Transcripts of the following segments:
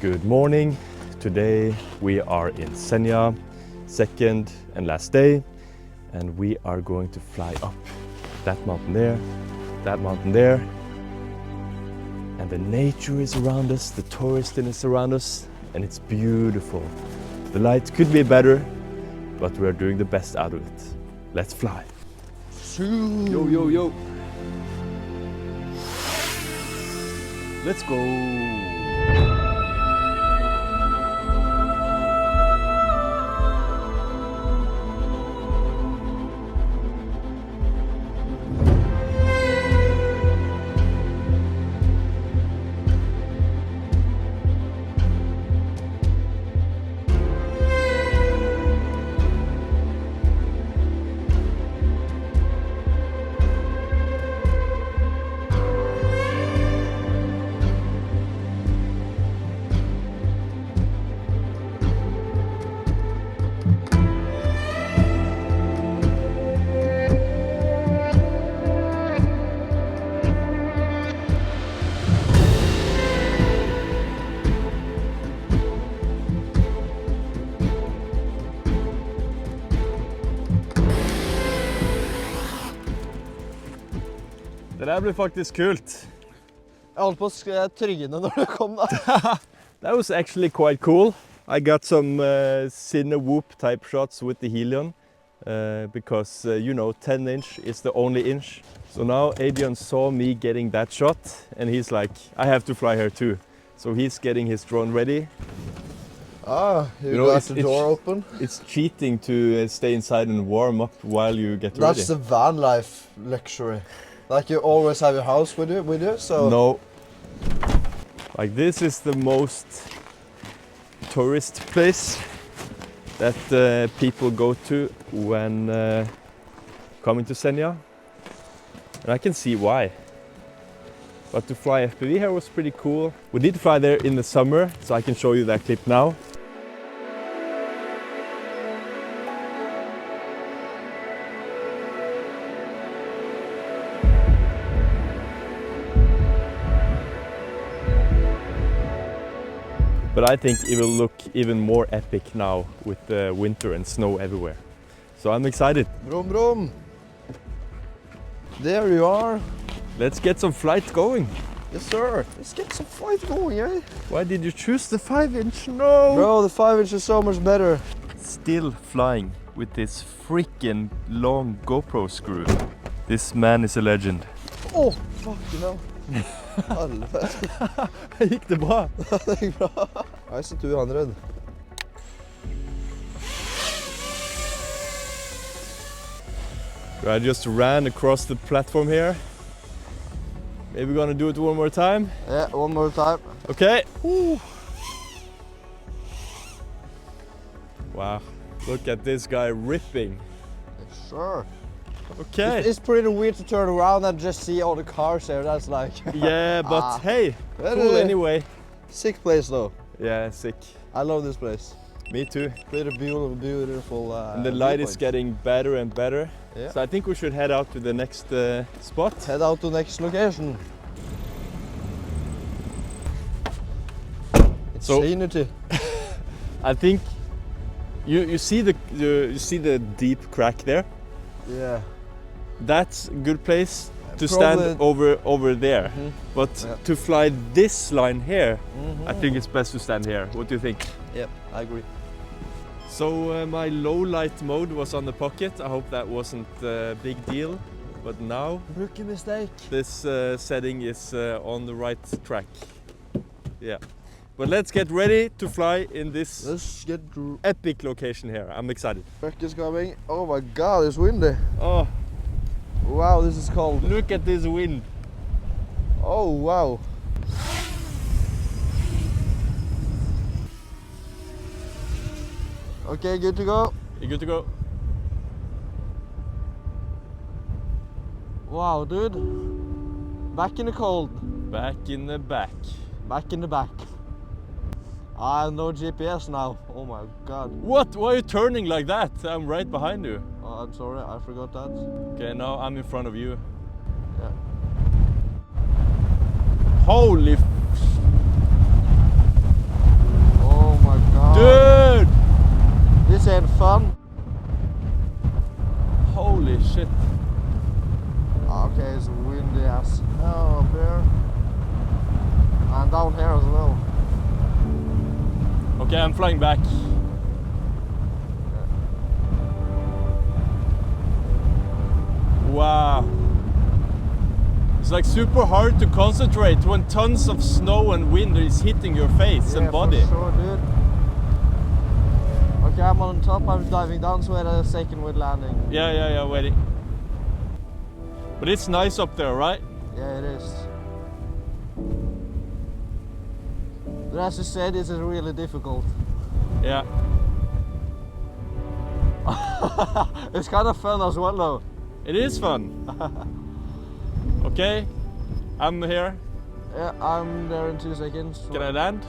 Good morning. Today we are in Senja, second and last day, and we are going to fly up that mountain there, that mountain there, and the nature is around us, the tourism is around us, and it's beautiful. The light could be better, but we are doing the best out of it. Let's fly. Yo, yo, yo. Let's go. Det der ble faktisk kult. Jeg holdt på å tryne når det kom da. That was actually quite cool. I got some cine whoop type shots with the Helion because you know 10" is the only inch. So now Adrian saw me getting that shot and he's like, I have to fly here too. So he's getting his drone ready. Ah, you know, got the door open. It's cheating to stay inside and warm up while you get ready. That's the van life luxury. Like you always have your house with you, so... No. Like this is the most tourist place that people go to when coming to Senja. And I can see why. But to fly FPV here was pretty cool. We did fly there in the summer, so I can show you that clip now. But I think it will look even more epic now with the winter and snow everywhere. So I'm excited. Brom, brom. There you are. Let's get some flight going. Yes, sir. Let's get some flight going, eh? Why did you choose the 5" No! Bro, the 5" is so much better. Still flying with this freaking long GoPro screw. This man is a legend. Oh, fuck, you know. Helvete. Gikk det bra? Det gikk bra. Nice 200. I just ran across the platform here. Maybe we're gonna do it one more time. Yeah, one more time. Okay. Woo. Wow, look at this guy ripping. Yes, sir. Okay. It's pretty weird to turn around and just see all the cars there. That's like... Yeah, but hey, cool anyway. Sick place though. Yeah, sick. I love this place. Me too. Pretty beautiful. And the light is getting better and better. Yeah. So I think we should head out to the next spot. Head out to next location. It's sanity. I think you see the deep crack there. Yeah. That's a good place to stand over there. Mm-hmm. But to fly this line here, I think it's best to stand here. What do you think? Yep, I agree. So my low light mode was on the pocket. I hope that wasn't a big deal. But now Rookie mistake. this setting is on the right track. Yeah. But let's get ready to fly in this epic location here. I'm excited. Truck is coming. Oh my god, it's windy. Oh, wow, this is cold. look at this wind. Oh wow. Okay, good to go. You good to go? Wow, dude. Back in the cold. Back in the back. Back in the back. I have no GPS now. Oh my god. What? Why are you turning like that? I'm right behind you. Oh, I'm sorry, I forgot that. Okay, now I'm in front of you. Yeah. Holy down here as well. Okay, I'm flying back. Wow. It's like super hard to concentrate when tons of snow and wind is hitting your face and body. For sure, dude. Okay, I'm on top, I'm diving down, so we're at a second with landing. Yeah, waiting. But it's nice up there, right? Yeah, it is. But as you said, it's really difficult. Yeah. It's kind of fun as well, though. It is fun. Okay, I'm here. Yeah, I'm there in 2 seconds. Can I land?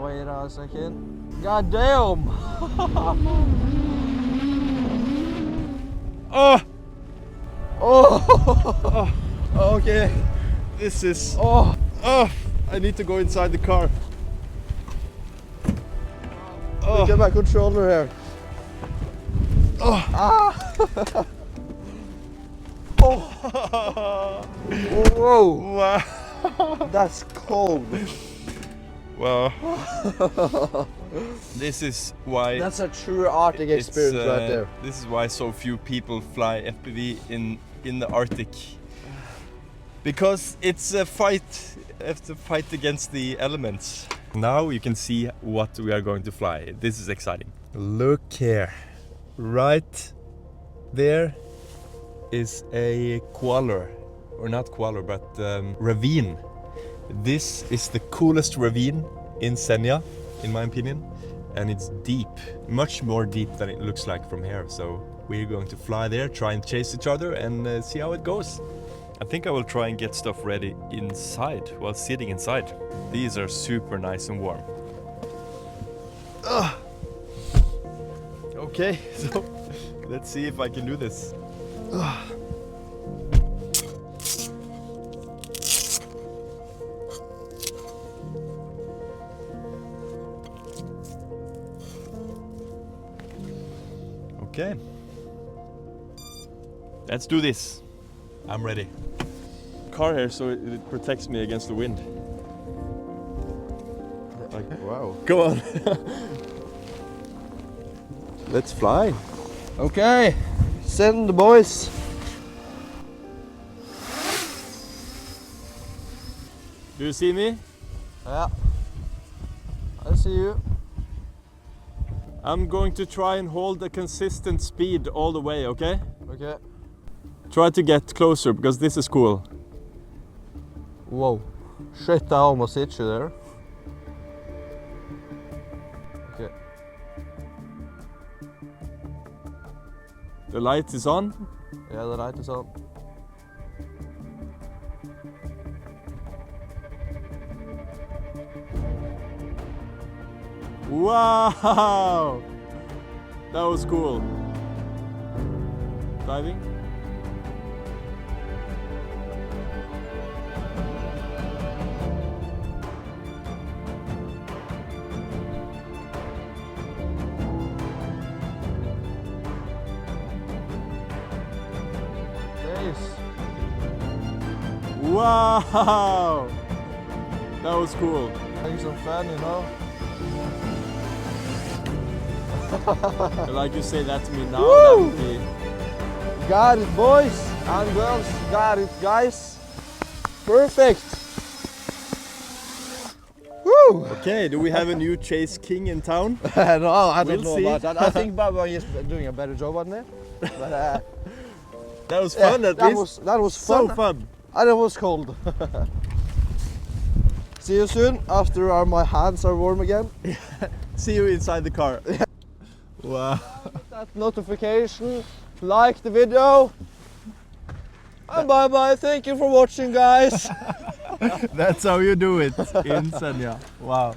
Wait a second. God damn! Oh! Oh! Okay, this is... Oh! I need to go inside the car. Look at my controller here. Oh! Ah! Oh! Whoa! Wow! That's cold. Wow. This is why... That's a true Arctic experience right there. This is why so few people fly FPV in the Arctic. Because it's a fight. You have to fight against the elements. Now you can see what we are going to fly. This is exciting. Look here. Right there is a qualler. Or not qualler, but ravine. This is the coolest ravine in Senja, in my opinion. And it's deep, much more deep than it looks like from here. So we're going to fly there, try and chase each other and see how it goes. I think I will try and get stuff ready inside while sitting inside. These are super nice and warm. Okay, so let's see if I can do this. Okay, let's do this. I'm ready. Car here so it protects me against the wind. Like, wow. Come on. Let's fly. Okay, send the boys. Do you see me? Yeah, I see you. I'm going to try and hold a consistent speed all the way, okay? Okay. Try to get closer because this is cool. Whoa. Shit, I almost hit you there. Okay. The light is on. Yeah, the light is on. Wow! That was cool. Diving. Nice. Wow! That was cool. Having some fun, you know. Like you say that to me now, Woo! that would be... Got it, boys and girls. Got it, guys. Perfect. Woo! Okay, do we have a new chase king in town? No, I don't We'll know see. about that. I think Baba is doing a better job on it. But That was fun, at least. That was fun. So fun. And it was cold. See you soon after my hands are warm again. See you inside the car. Wow. That notification, like the video. And bye bye. Thank you for watching, guys. That's how you do it in Senja. Wow.